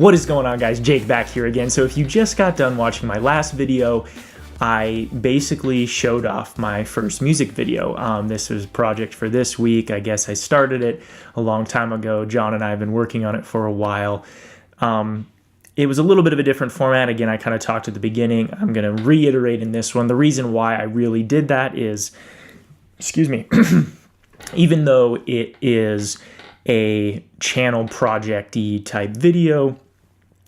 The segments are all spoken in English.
What is going on, guys? Jake back here again. So if you just got done watching my last video, I basically showed off my first music video. This was a project for this week. I guess I started it a long time ago. John and I have been working on it for a while. It was a little bit of a different format. Again, I kind of talked at the beginning. I'm going to reiterate in this one. The reason why I really did that is, excuse me, even though it is a channel project-y type video,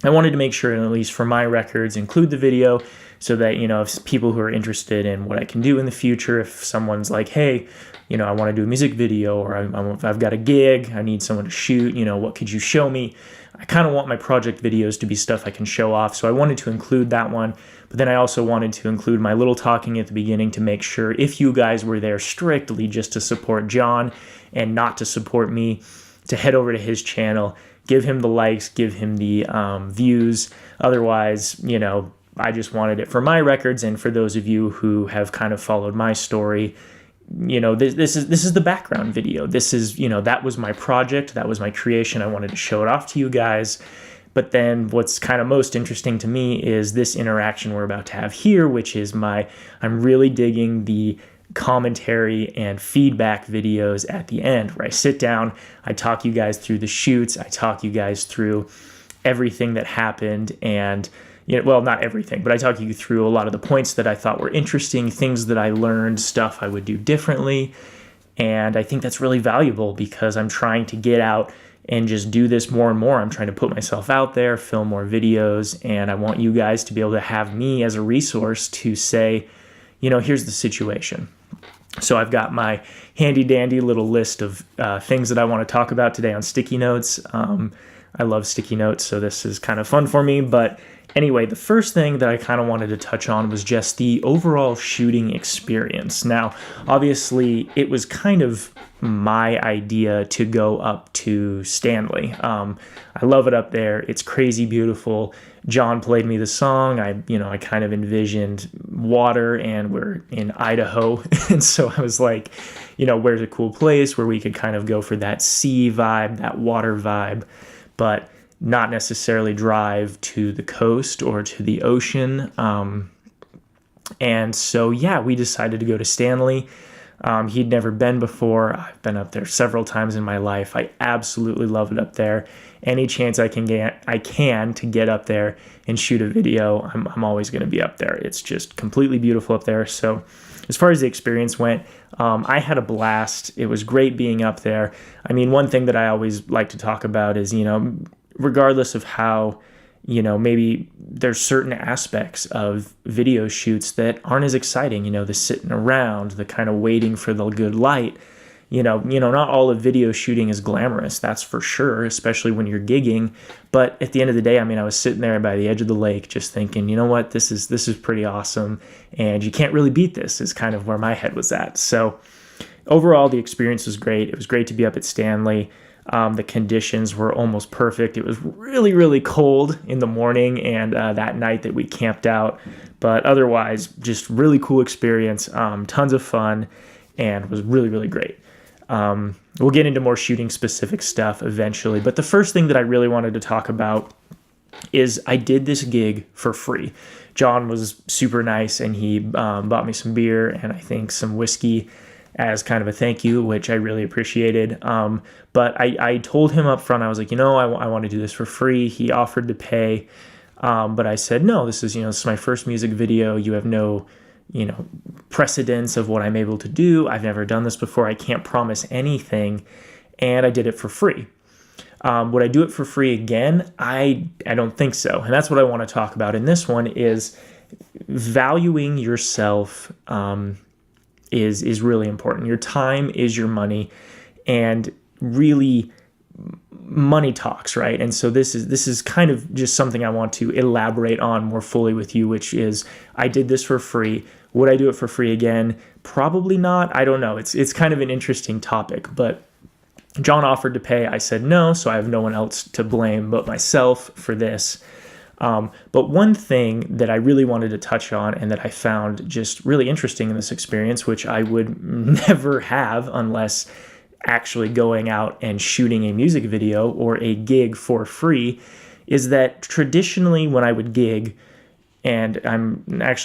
I wanted to make sure, at least for my records, include the video so that, you know, if people who are interested in what I can do in the future, if someone's like, hey, you know, I want to do a music video, or if I've got a gig, I need someone to shoot, you know, what could you show me? I kind of want my project videos to be stuff I can show off, so I wanted to include that one. But then I also wanted to include my little talking at the beginning to make sure if you guys were there strictly just to support John and not to support me, to head over to his channel, give him the likes, give him the views. Otherwise, you know, I just wanted it for my records, and for those of you who have kind of followed my story, you know, this is the background video. This is, you know, that was my project, that was my creation. I wanted to show it off to you guys. But then what's kind of most interesting to me is this interaction we're about to have here, which is I'm really digging the commentary and feedback videos at the end, where I sit down, I talk you guys through the shoots, I talk you guys through everything that happened, and, you know, well, not everything, but I talk you through a lot of the points that I thought were interesting, things that I learned, stuff I would do differently. And I think that's really valuable because I'm trying to get out and just do this more and more. I'm trying to put myself out there, film more videos, and I want you guys to be able to have me as a resource to say, you know, here's the situation. So I've got my handy dandy little list of things that I want to talk about today on sticky notes. I love sticky notes, so this is kind of fun for me. But anyway, the first thing that I kind of wanted to touch on was just the overall shooting experience. Now, obviously, it was kind of my idea to go up to Stanley. I love it up there. It's crazy beautiful. John played me the song. I kind of envisioned water, and we're in Idaho. And so I was like, you know, where's a cool place where we could kind of go for that sea vibe, that water vibe, but not necessarily drive to the coast or to the ocean. And so, yeah, we decided to go to Stanley. He'd never been before. I've been up there several times in my life. I absolutely love it up there. Any chance I can to get up there and shoot a video, I'm always going to be up there. It's just completely beautiful up there. So as far as the experience went, I had a blast. It was great being up there. I mean, one thing that I always like to talk about is, you know, regardless of how, you know, maybe there's certain aspects of video shoots that aren't as exciting, you know, the sitting around, the kind of waiting for the good light, you know, not all of video shooting is glamorous, that's for sure, especially when you're gigging. But at the end of the day, I mean, I was sitting there by the edge of the lake just thinking, you know what, this is pretty awesome, and you can't really beat this, is kind of where my head was at. So overall, the experience was great. It was great to be up at Stanley. The conditions were almost perfect. It was really, really cold in the morning and that night that we camped out. But otherwise, just really cool experience, tons of fun, and was really, really great. We'll get into more shooting specific stuff eventually. But the first thing that I really wanted to talk about is I did this gig for free. John was super nice, and he bought me some beer and I think some whiskey as kind of a thank you, which I really appreciated. But I told him up front, I was like, you know, I want to do this for free. He offered to pay, but I said, no, this is my first music video. You have no, you know, precedence of what I'm able to do. I've never done this before. I can't promise anything. And I did it for free. Would I do it for free again? I don't think so. And that's what I want to talk about in this one, is valuing yourself, is really important. Your time is your money, and really money talks, right? And so this is kind of just something I want to elaborate on more fully with you, which is I did this for free. Would I do it for free again? Probably not. I don't know. It's kind of an interesting topic, but John offered to pay. I said no, so I have no one else to blame but myself for this. But one thing that I really wanted to touch on, and that I found just really interesting in this experience, which I would never have unless actually going out and shooting a music video or a gig for free, is that traditionally when I would gig, and I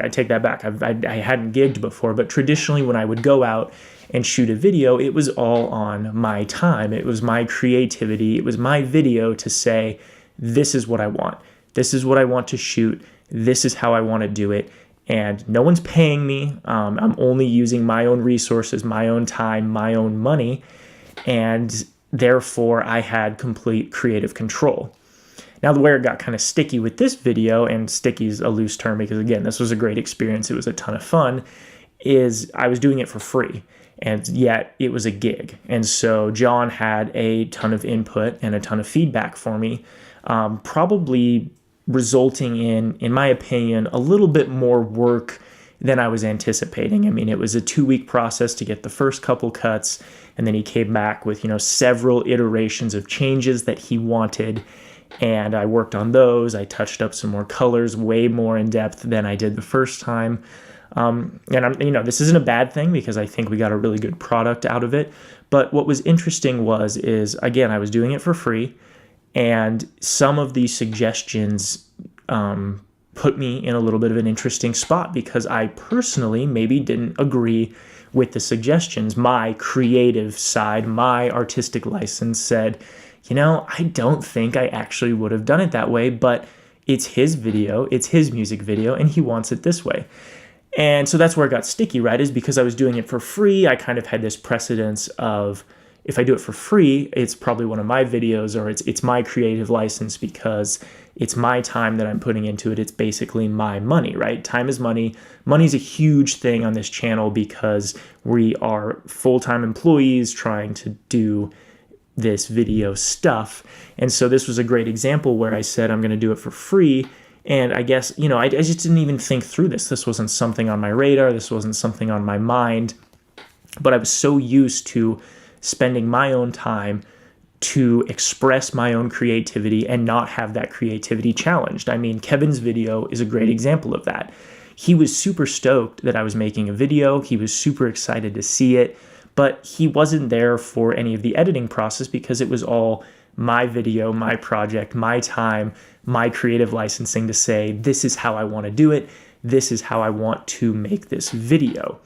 take that back. I hadn't gigged before, but traditionally when I would go out and shoot a video, it was all on my time. It was my creativity. It was my video to say, this is what I want. This is what I want to shoot. This is how I want to do it. And no one's paying me. I'm only using my own resources, my own time, my own money. And therefore, I had complete creative control. Now, where it got kind of sticky with this video, and sticky is a loose term because, again, this was a great experience. It was a ton of fun, is I was doing it for free, and yet it was a gig. And so John had a ton of input and a ton of feedback for me, probably resulting in my opinion, a little bit more work than I was anticipating. I mean, it was a 2-week process to get the first couple cuts, and then he came back with, several iterations of changes that he wanted. And I worked on those. I touched up some more colors, way more in depth than I did the first time. And this isn't a bad thing because I think we got a really good product out of it. But what was interesting is again, I was doing it for free, and some of these suggestions put me in a little bit of an interesting spot because I personally maybe didn't agree with the suggestions. My creative side, my artistic license said, I don't think I actually would have done it that way, but it's his video, it's his music video, and he wants it this way. And so that's where it got sticky, right? Is because I was doing it for free, I kind of had this precedence of, if I do it for free, it's probably one of my videos, or it's my creative license because it's my time that I'm putting into it. It's basically my money, right? Time is money. Money's a huge thing on this channel because we are full-time employees trying to do this video stuff. And so this was a great example where I said I'm going to do it for free. And I guess, I just didn't even think through this. This wasn't something on my radar. This wasn't something on my mind. But I was so used to spending my own time to express my own creativity and not have that creativity challenged. I mean, Kevin's video is a great example of that. He was super stoked that I was making a video. He was super excited to see it. But he wasn't there for any of the editing process because it was all my video, my project, my time, my creative licensing to say, this is how I want to do it. This is how I want to make this video.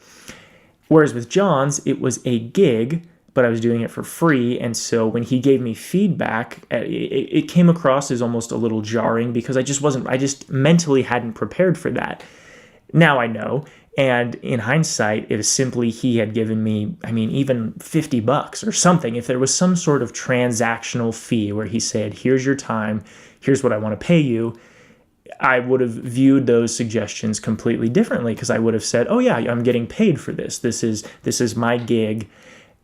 Whereas with John's, it was a gig, but I was doing it for free. And so when he gave me feedback, it came across as almost a little jarring because I just mentally hadn't prepared for that. Now I know. And in hindsight, it was simply he had given me, even $50 or something. If there was some sort of transactional fee where he said, here's your time, here's what I want to pay you, I would have viewed those suggestions completely differently because I would have said, oh yeah, I'm getting paid for this. This is my gig.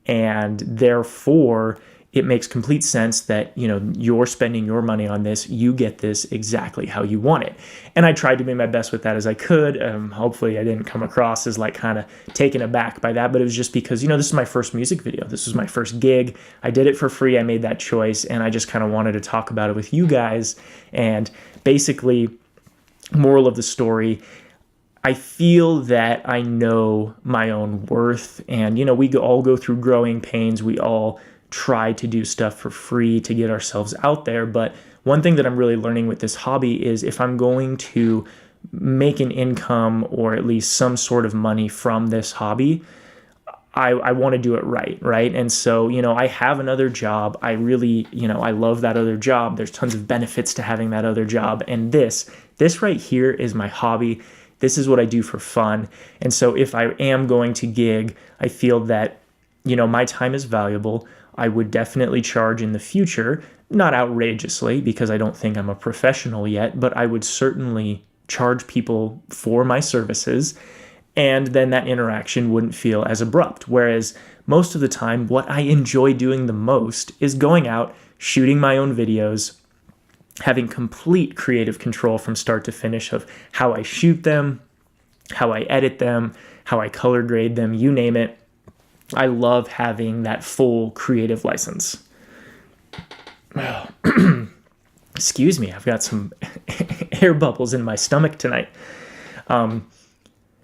And therefore, it makes complete sense that, you're spending your money on this. You get this exactly how you want it. And I tried to be my best with that as I could. Hopefully I didn't come across as kind of taken aback by that, but it was just because, this is my first music video. This was my first gig. I did it for free. I made that choice, and I just kind of wanted to talk about it with you guys. And basically, moral of the story, I feel that I know my own worth, and, we all go through growing pains. We all try to do stuff for free to get ourselves out there. But one thing that I'm really learning with this hobby is if I'm going to make an income or at least some sort of money from this hobby, I want to do it right? And so, I have another job. I really, I love that other job. There's tons of benefits to having that other job. And this right here is my hobby. This is what I do for fun. And so if I am going to gig, I feel that, my time is valuable. I would definitely charge in the future, not outrageously because I don't think I'm a professional yet, but I would certainly charge people for my services, and then that interaction wouldn't feel as abrupt. Whereas most of the time, what I enjoy doing the most is going out, shooting my own videos, having complete creative control from start to finish of how I shoot them, how I edit them, how I color grade them, you name it. I love having that full creative license. Excuse me, I've got some air bubbles in my stomach tonight.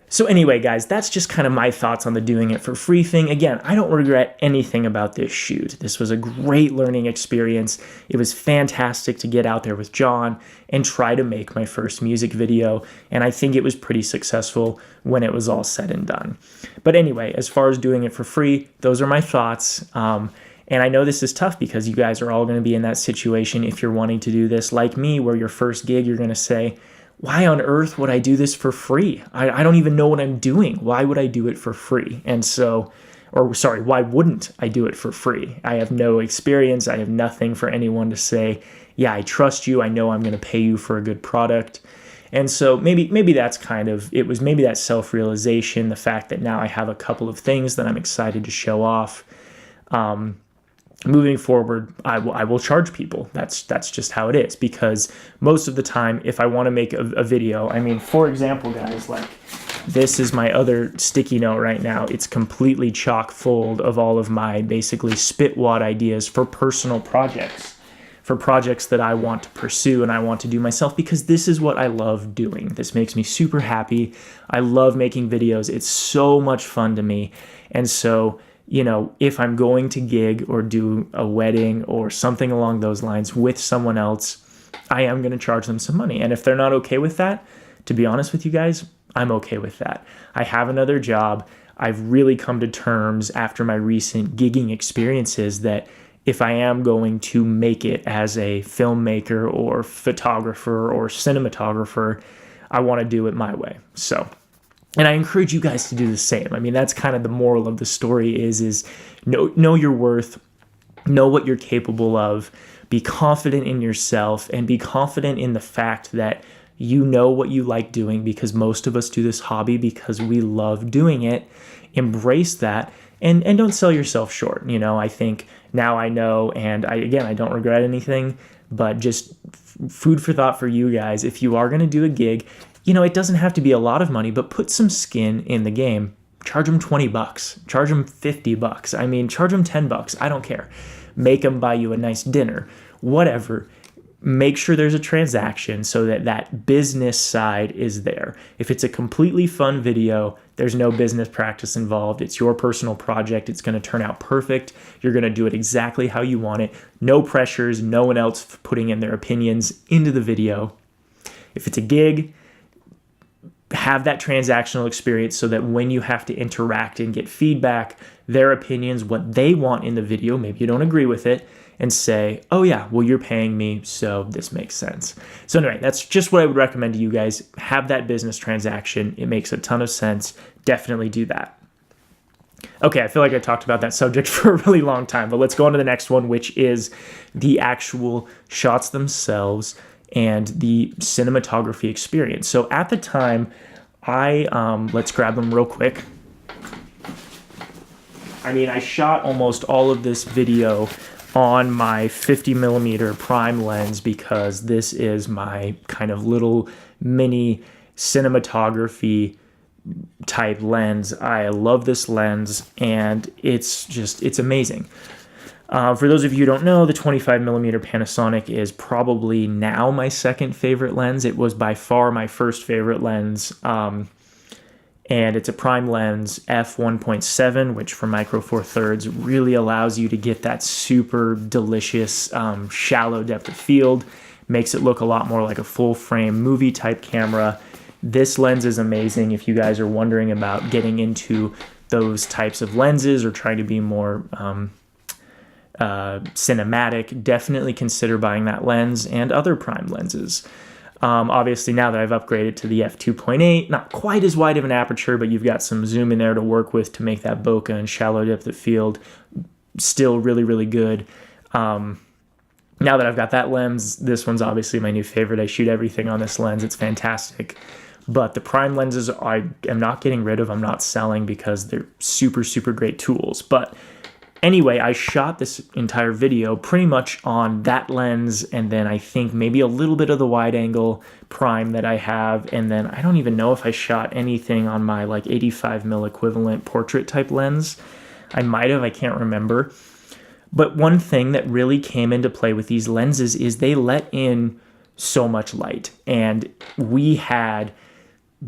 So anyway, guys, that's just kind of my thoughts on the doing it for free thing. Again, I don't regret anything about this shoot. This was a great learning experience. It was fantastic to get out there with John and try to make my first music video. And I think it was pretty successful when it was all said and done. But anyway, as far as doing it for free, those are my thoughts. And I know this is tough because you guys are all going to be in that situation if you're wanting to do this like me, where your first gig, you're going to say, why on earth would I do this for free? I don't even know what I'm doing. Why would I do it for free? And so, or sorry, why wouldn't I do it for free? I have no experience. I have nothing for anyone to say, yeah, I trust you. I know I'm going to pay you for a good product. And so maybe that's kind of, it was maybe that self-realization, the fact that now I have a couple of things that I'm excited to show off. Moving forward, I will charge people. That's just how it is, because most of the time, if I want to make a video, I mean, for example, guys, like this is my other sticky note right now. It's completely chock full of all of my basically spitwad ideas for personal projects, for projects that I want to pursue and I want to do myself, because this is what I love doing. This makes me super happy. I love making videos. It's so much fun to me. And so, you know, if I'm going to gig or do a wedding or something along those lines with someone else, I am going to charge them some money. And if they're not okay with that, to be honest with you guys, I'm okay with that. I have another job. I've really come to terms after my recent gigging experiences that if I am going to make it as a filmmaker or photographer or cinematographer, I want to do it my way. So, and I encourage you guys to do the same. I mean, that's kind of the moral of the story is know your worth, know what you're capable of, be confident in yourself, and be confident in the fact that you know what you like doing, because most of us do this hobby because we love doing it. Embrace that and don't sell yourself short. You know, I think now I know, and I don't regret anything, but just food for thought for you guys. If you are going to do a gig, you know, it doesn't have to be a lot of money, but put some skin in the game. Charge them $20, charge them $50. I mean, charge them $10. I don't care. Make them buy you a nice dinner, whatever. Make sure there's a transaction so that that business side is there. If it's a completely fun video, there's no business practice involved. It's your personal project. It's going to turn out perfect. You're going to do it exactly how you want it. No pressures, no one else putting in their opinions into the video. If it's a gig, have that transactional experience so that when you have to interact and get feedback, their opinions, what they want in the video, maybe you don't agree with it, and say, oh yeah, well, you're paying me, so this makes sense. So anyway, that's just what I would recommend to you guys. Have that business transaction. It makes a ton of sense. Definitely do that. Okay, I feel like I talked about that subject for a really long time, but let's go on to the next one, which is the actual shots themselves and the cinematography experience. So at the time, let's grab them real quick. I mean, I shot almost all of this video on my 50mm prime lens because this is my kind of little mini cinematography type lens. I love this lens, and it's amazing. For those of you who don't know, the 25mm Panasonic is probably now my second favorite lens. It was by far my first favorite lens, and it's a prime lens f1.7, which for micro four thirds really allows you to get that super delicious shallow depth of field, makes it look a lot more like a full frame movie type camera. This lens is amazing if you guys are wondering about getting into those types of lenses or trying to be more cinematic. Definitely consider buying that lens and other prime lenses. Obviously, now that I've upgraded to the f2.8, not quite as wide of an aperture, but you've got some zoom in there to work with to make that bokeh and shallow depth of field still really, really good. Now that I've got that lens, this one's obviously my new favorite. I shoot everything on this lens. It's fantastic. But the prime lenses I am not getting rid of. I'm not selling because they're super, super great tools. But anyway, I shot this entire video pretty much on that lens, and then I think maybe a little bit of the wide angle prime that I have, and then I don't even know if I shot anything on my like 85mm equivalent portrait type lens. I might have, I can't remember. But one thing that really came into play with these lenses is they let in so much light, and we had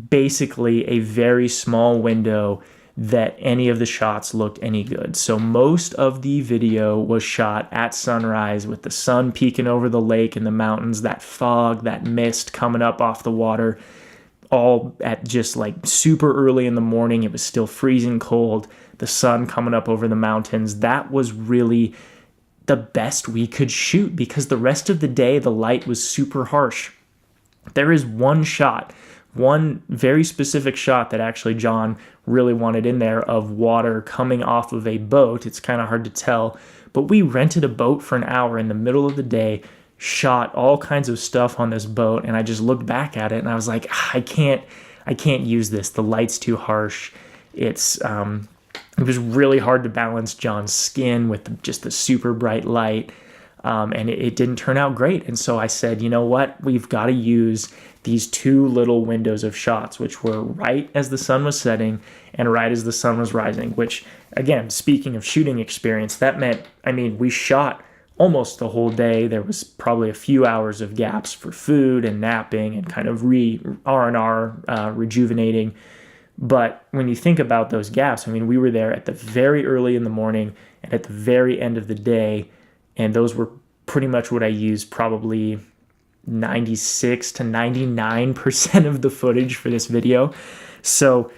basically a very small window that any of the shots looked any good. So most of the video was shot at sunrise with the sun peeking over the lake and the mountains, that fog, that mist coming up off the water, all at just like super early in the morning. It was still freezing cold, the sun coming up over the mountains. That was really the best we could shoot because the rest of the day the light was super harsh. There is one shot, one very specific shot that actually John really wanted in there of water coming off of a boat. It's kind of hard to tell, but we rented a boat for an hour in the middle of the day, shot all kinds of stuff on this boat, and I just looked back at it and I was like, I can't use this. The light's too harsh. It was really hard to balance John's skin with just the super bright light. And it didn't turn out great. And so I said, you know what? We've got to use these two little windows of shots, which were right as the sun was setting and right as the sun was rising, which, again, speaking of shooting experience, that meant, we shot almost the whole day. There was probably a few hours of gaps for food and napping and kind of R&R, rejuvenating. But when you think about those gaps, we were there at the very early in the morning and at the very end of the day. And those were pretty much what I used, probably 96 to 99% of the footage for this video. So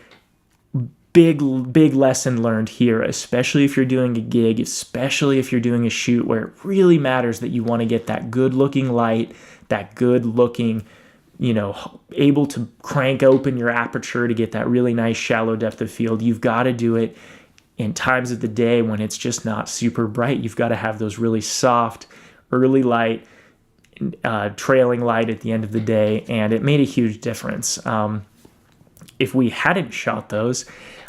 big lesson learned here, especially if you're doing a gig, especially if you're doing a shoot where it really matters that you want to get that good looking light, that good looking, able to crank open your aperture to get that really nice shallow depth of field. You've got to do it in times of the day when it's just not super bright. You've got to have those really soft, early light, trailing light at the end of the day, and it made a huge difference. If we hadn't shot those,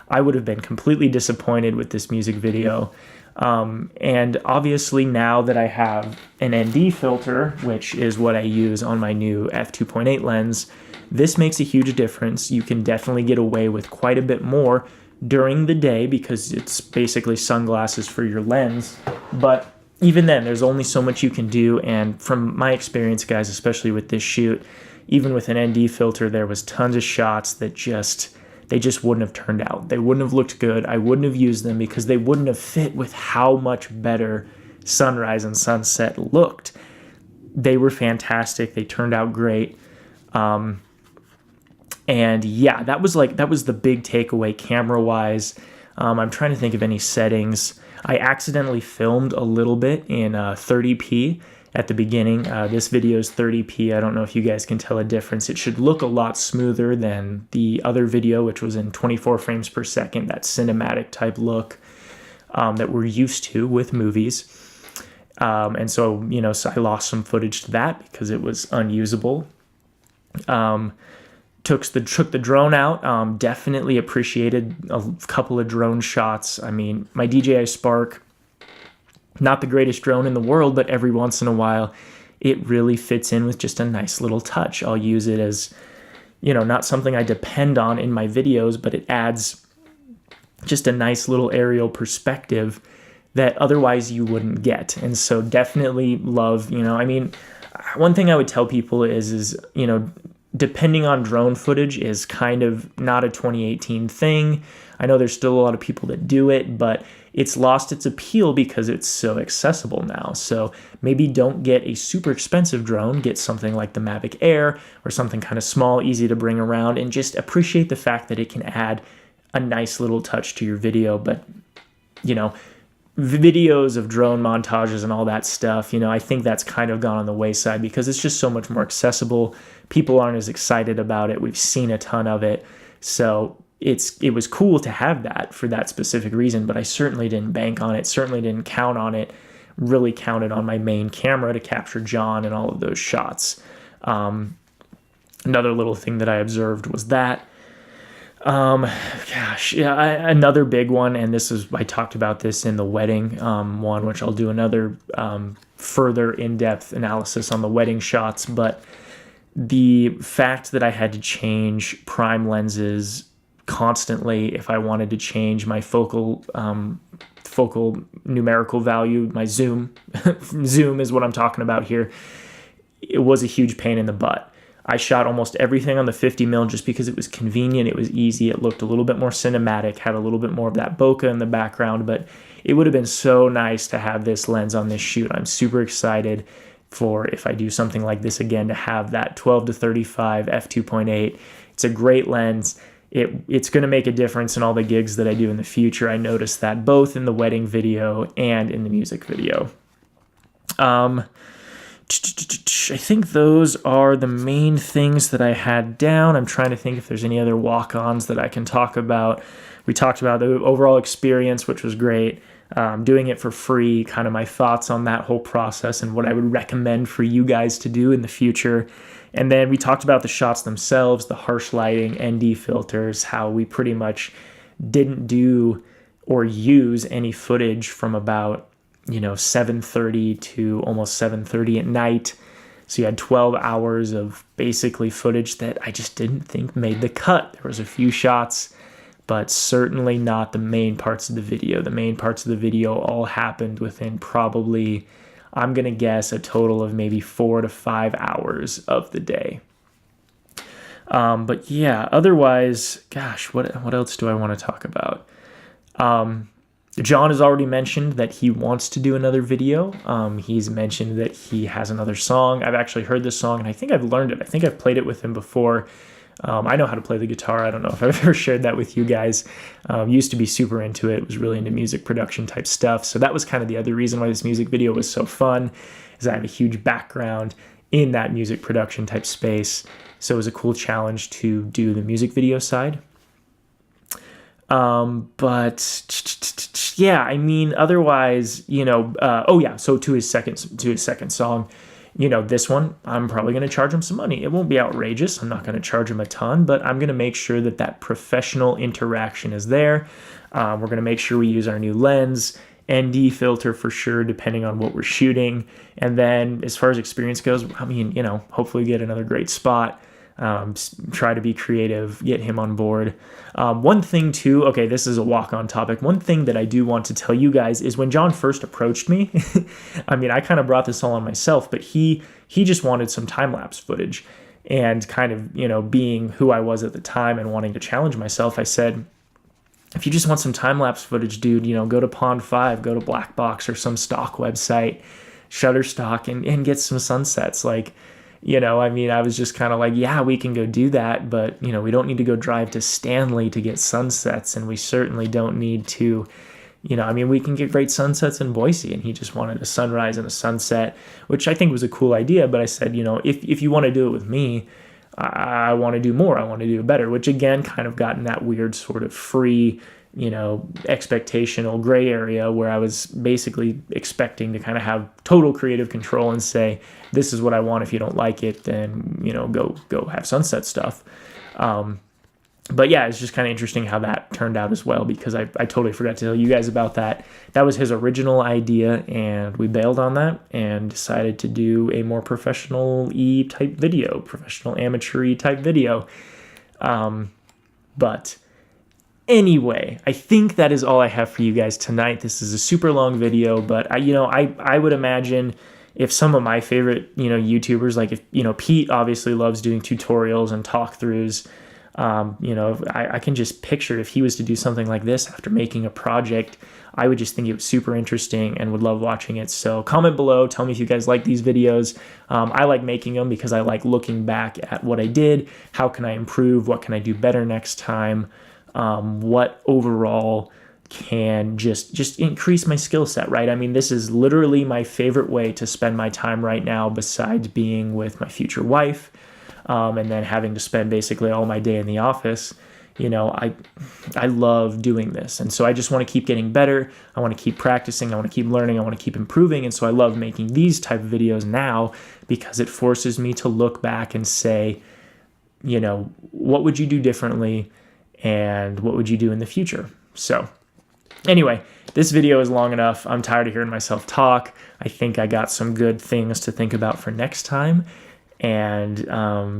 I would have been completely disappointed with this music video. And obviously now that I have an ND filter, which is what I use on my new f2.8 lens, this makes a huge difference. You can definitely get away with quite a bit more during the day because it's basically sunglasses for your lens. But even then, there's only so much you can do. And from my experience, guys, especially with this shoot, even with an ND filter, there was tons of shots that they just wouldn't have turned out. They wouldn't have looked good. I wouldn't have used them because they wouldn't have fit with how much better sunrise and sunset looked. They were fantastic. They turned out great. And yeah, that was the big takeaway camera-wise. I'm trying to think of any settings. I accidentally filmed a little bit in 30p at the beginning. This video is 30p. I don't know if you guys can tell a difference. It should look a lot smoother than the other video, which was in 24 frames per second, that cinematic type look that we're used to with movies. And so, so I lost some footage to that because it was unusable. Took the drone out. Definitely appreciated a couple of drone shots. My DJI Spark, not the greatest drone in the world, but every once in a while, it really fits in with just a nice little touch. I'll use it as, not something I depend on in my videos, but it adds just a nice little aerial perspective that otherwise you wouldn't get. And so definitely love, one thing I would tell people is, depending on drone footage is kind of not a 2018 thing. I know there's still a lot of people that do it, but it's lost its appeal because it's so accessible now. So maybe don't get a super expensive drone, get something like the Mavic Air or something kind of small, easy to bring around, and just appreciate the fact that it can add a nice little touch to your video. But, videos of drone montages and all that stuff, I think that's kind of gone on the wayside because it's just so much more accessible. People aren't as excited about it. We've seen a ton of it. So it was cool to have that for that specific reason, but I certainly didn't bank on it, certainly didn't count on it, really counted on my main camera to capture John and all of those shots. Another little thing that I observed was that another big one, and I talked about this in the wedding one, which I'll do another further in-depth analysis on the wedding shots, but the fact that I had to change prime lenses constantly if I wanted to change my focal numerical value, my zoom is what I'm talking about here. It was a huge pain in the butt. I shot almost everything on the 50 mil just because it was convenient, it was easy, it looked a little bit more cinematic, had a little bit more of that bokeh in the background, but it would have been so nice to have this lens on this shoot. I'm super excited for, if I do something like this again, to have that 12-35 f2.8. It's a great lens. It's going to make a difference in all the gigs that I do in the future. I noticed that both in the wedding video and in the music video. I think those are the main things that I had down. I'm trying to think if there's any other walk-ons that I can talk about. We talked about the overall experience, which was great. Doing it for free, kind of my thoughts on that whole process and what I would recommend for you guys to do in the future. And then we talked about the shots themselves, the harsh lighting, ND filters, how we pretty much didn't do or use any footage from about 7:30 to almost 7:30 at night. So you had 12 hours of basically footage that I just didn't think made the cut. There was a few shots, but certainly not the main parts of the video. The main parts of the video all happened within probably, I'm going to guess, a total of maybe 4 to 5 hours of the day. But yeah, otherwise, gosh, what else do I want to talk about? John has already mentioned that he wants to do another video. He's mentioned that he has another song. I've actually heard this song, and I think I've learned it. I think I've played it with him before. I know how to play the guitar. I don't know if I've ever shared that with you guys. Used to be super into it. Was really into music production type stuff. So that was kind of the other reason why this music video was so fun, is I have a huge background in that music production type space. So it was a cool challenge to do the music video side. But yeah, I mean, otherwise, so to his second song, this one, I'm probably going to charge him some money. It won't be outrageous. I'm not going to charge him a ton, but I'm going to make sure that professional interaction is there. We're going to make sure we use our new lens, ND filter for sure, depending on what we're shooting. And then as far as experience goes, I mean, hopefully get another great spot. Try to be creative, get him on board. One thing too, okay, this is a walk-on topic. One thing that I do want to tell you guys is when John first approached me, I mean, I kind of brought this all on myself, but he just wanted some time-lapse footage. And kind of, being who I was at the time and wanting to challenge myself, I said, if you just want some time-lapse footage, dude, go to Pond 5, go to Black Box or some stock website, Shutterstock, and get some sunsets. Like, I mean, I was just kind of like, yeah, we can go do that, but, we don't need to go drive to Stanley to get sunsets, and we certainly don't need to, I mean, we can get great sunsets in Boise, and he just wanted a sunrise and a sunset, which I think was a cool idea, but I said, if you want to do it with me, I want to do more, I want to do it better, which again, kind of got in that weird sort of free, expectational gray area where I was basically expecting to kind of have total creative control and say, this is what I want. If you don't like it, then, go have sunset stuff. But yeah, it's just kind of interesting how that turned out as well, because I totally forgot to tell you guys about that. That was his original idea, and we bailed on that and decided to do a more professional-y type video, professional amateur-y type video. But anyway, I think that is all I have for you guys tonight. This is a super long video, but I would imagine if some of my favorite, YouTubers, like if, Pete obviously loves doing tutorials and talk throughs. I can just picture if he was to do something like this after making a project, I would just think it was super interesting and would love watching it. So comment below, tell me if you guys like these videos. I like making them because I like looking back at what I did. How can I improve? What can I do better next time? What overall can just increase my skill set, right? I mean, this is literally my favorite way to spend my time right now, besides being with my future wife, and then having to spend basically all my day in the office. I love doing this, and so I just want to keep getting better. I want to keep practicing. I want to keep learning. I want to keep improving, and so I love making these type of videos now because it forces me to look back and say, what would you do differently, and what would you do in the future? So anyway, this video is long enough. I'm tired of hearing myself talk. I think I got some good things to think about for next time. And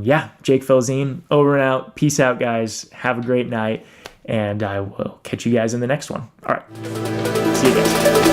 yeah, Jake Felzien, over and out. Peace out, guys. Have a great night, and I will catch you guys in the next one. All right. See you guys.